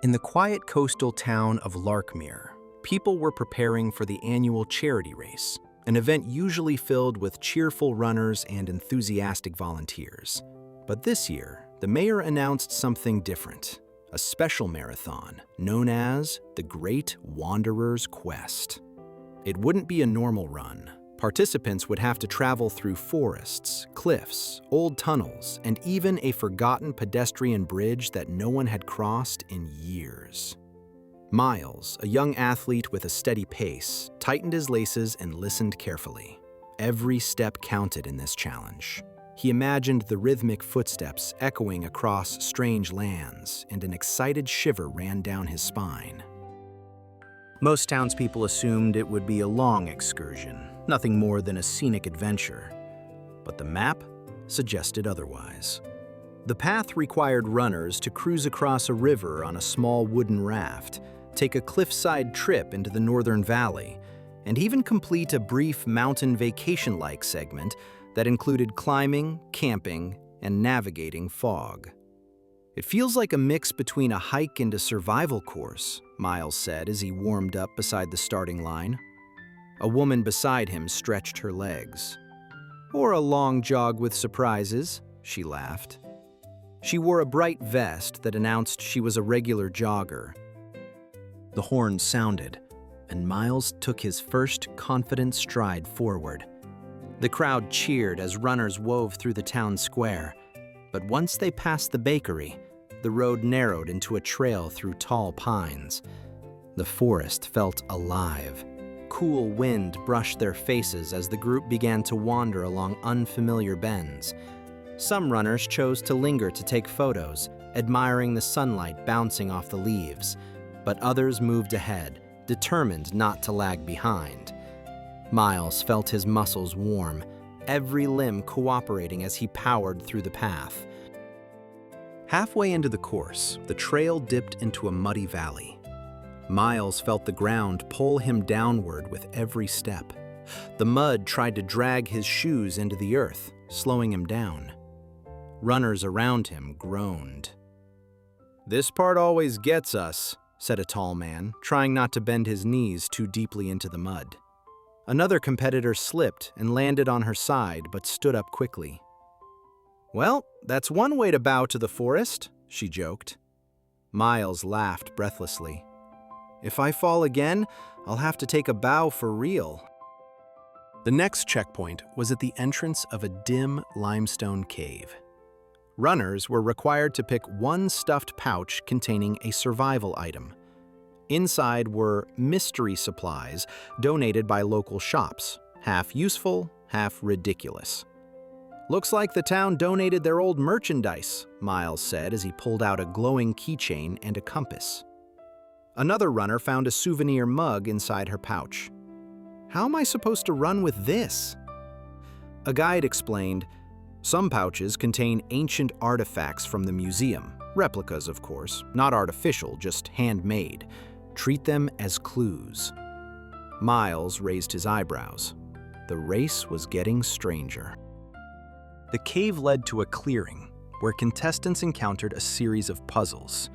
In the quiet coastal town of Larkmere, people were preparing for the annual charity race, an event usually filled with cheerful runners and enthusiastic volunteers. But this year, the mayor announced something different, a special marathon known as the Great Wanderer's Quest. It wouldn't be a normal run. Participants would have to travel through forests, cliffs, old tunnels, and even a forgotten pedestrian bridge that no one had crossed in years. Miles, a young athlete with a steady pace, tightened his laces and listened carefully. Every step counted in this challenge. He imagined the rhythmic footsteps echoing across strange lands, and an excited shiver ran down his spine. Most townspeople assumed it would be a long excursion, nothing more than a scenic adventure. But the map suggested otherwise. The path required runners to cruise across a river on a small wooden raft, take a cliffside trip into the northern valley, and even complete a brief mountain vacation-like segment that included climbing, camping, and navigating fog. "It feels like a mix between a hike and a survival course," Miles said as he warmed up beside the starting line. A woman beside him stretched her legs. "Or a long jog with surprises," she laughed. She wore a bright vest that announced she was a regular jogger. The horn sounded, and Miles took his first confident stride forward. The crowd cheered as runners wove through the town square, but once they passed the bakery, the road narrowed into a trail through tall pines. The forest felt alive. Cool wind brushed their faces as the group began to wander along unfamiliar bends. Some runners chose to linger to take photos, admiring the sunlight bouncing off the leaves, but others moved ahead, determined not to lag behind. Miles felt his muscles warm, every limb cooperating as he powered through the path. Halfway into the course, the trail dipped into a muddy valley. Miles felt the ground pull him downward with every step. The mud tried to drag his shoes into the earth, slowing him down. Runners around him groaned. "This part always gets us," said a tall man, trying not to bend his knees too deeply into the mud. Another competitor slipped and landed on her side, but stood up quickly. "Well, that's one way to bow to the forest," she joked. Miles laughed breathlessly. "If I fall again, I'll have to take a bow for real." The next checkpoint was at the entrance of a dim limestone cave. Runners were required to pick one stuffed pouch containing a survival item. Inside were mystery supplies donated by local shops, half useful, half ridiculous. "Looks like the town donated their old merchandise," Miles said as he pulled out a glowing keychain and a compass. Another runner found a souvenir mug inside her pouch. "How am I supposed to run with this?" A guide explained, "Some pouches contain ancient artifacts from the museum, replicas of course, not artificial, just handmade. Treat them as clues." Miles raised his eyebrows. The race was getting stranger. The cave led to a clearing, where contestants encountered a series of puzzles.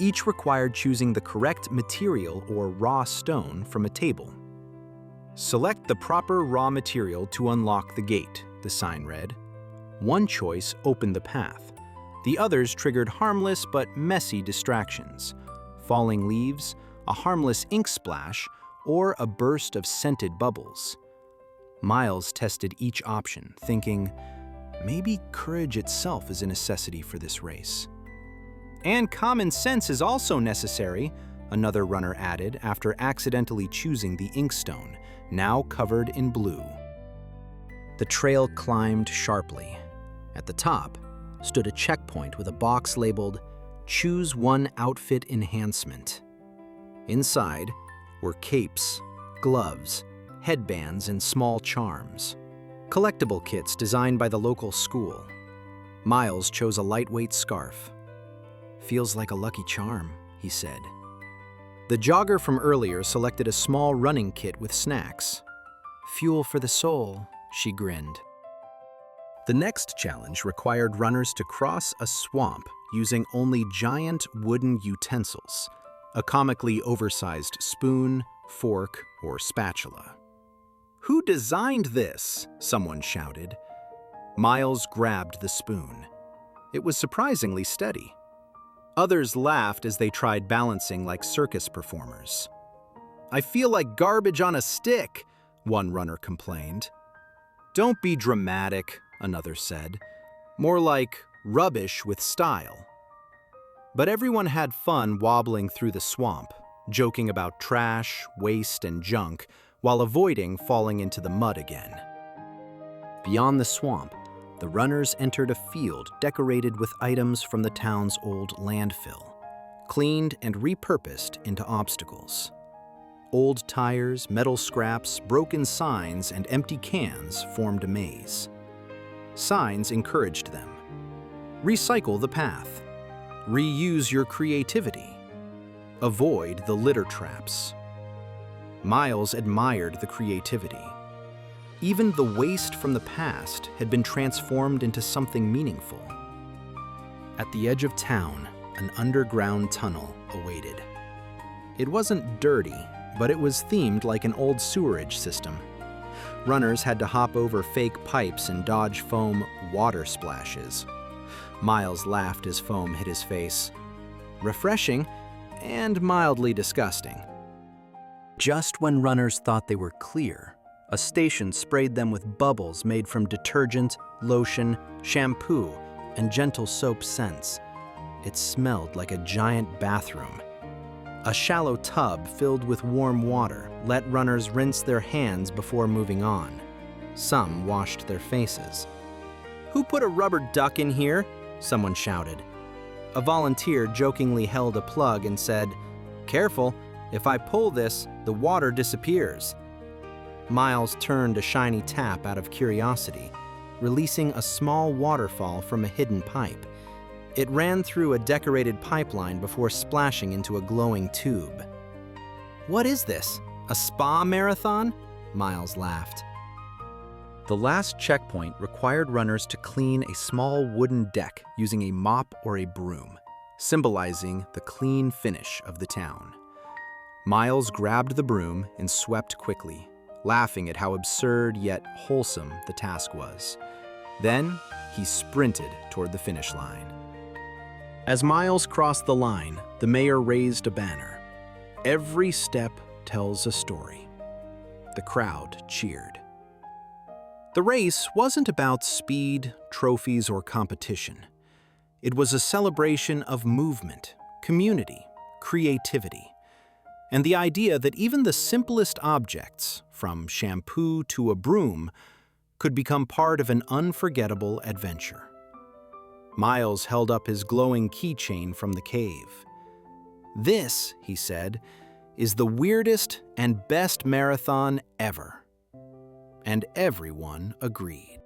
Each required choosing the correct material or raw stone from a table. "Select the proper raw material to unlock the gate," the sign read. One choice opened the path. The others triggered harmless but messy distractions. Falling leaves, a harmless ink splash, or a burst of scented bubbles. Miles tested each option, thinking, maybe courage itself is a necessity for this race. "And common sense is also necessary," another runner added after accidentally choosing the inkstone, now covered in blue. The trail climbed sharply. At the top stood a checkpoint with a box labeled, "Choose one outfit enhancement." Inside were capes, gloves, headbands, and small charms. Collectible kits designed by the local school. Miles chose a lightweight scarf. "Feels like a lucky charm," he said. The jogger from earlier selected a small running kit with snacks. "Fuel for the soul," she grinned. The next challenge required runners to cross a swamp using only giant wooden utensils, a comically oversized spoon, fork, or spatula. "Who designed this?" someone shouted. Miles grabbed the spoon. It was surprisingly steady. Others laughed as they tried balancing like circus performers. "I feel like garbage on a stick," one runner complained. "Don't be dramatic," another said. "More like rubbish with style." But everyone had fun wobbling through the swamp, joking about trash, waste, and junk, while avoiding falling into the mud again. Beyond the swamp, the runners entered a field decorated with items from the town's old landfill, cleaned and repurposed into obstacles. Old tires, metal scraps, broken signs, and empty cans formed a maze. Signs encouraged them. Recycle the path. Reuse your creativity. Avoid the litter traps. Miles admired the creativity. Even the waste from the past had been transformed into something meaningful. At the edge of town, an underground tunnel awaited. It wasn't dirty, but it was themed like an old sewerage system. Runners had to hop over fake pipes and dodge foam water splashes. Miles laughed as foam hit his face. Refreshing and mildly disgusting. Just when runners thought they were clear, a station sprayed them with bubbles made from detergent, lotion, shampoo, and gentle soap scents. It smelled like a giant bathroom. A shallow tub filled with warm water let runners rinse their hands before moving on. Some washed their faces. "Who put a rubber duck in here?" someone shouted. A volunteer jokingly held a plug and said, "Careful, if I pull this, the water disappears." Miles turned a shiny tap out of curiosity, releasing a small waterfall from a hidden pipe. It ran through a decorated pipeline before splashing into a glowing tube. "What is this? A spa marathon?" Miles laughed. The last checkpoint required runners to clean a small wooden deck using a mop or a broom, symbolizing the clean finish of the town. Miles grabbed the broom and swept quickly, laughing at how absurd yet wholesome the task was. Then he sprinted toward the finish line. As Miles crossed the line, the mayor raised a banner. "Every step tells a story." The crowd cheered. The race wasn't about speed, trophies, or competition. It was a celebration of movement, community, creativity, and the idea that even the simplest objects, from shampoo to a broom, could become part of an unforgettable adventure. Miles held up his glowing keychain from the cave. "This," he said, "is the weirdest and best marathon ever." And everyone agreed.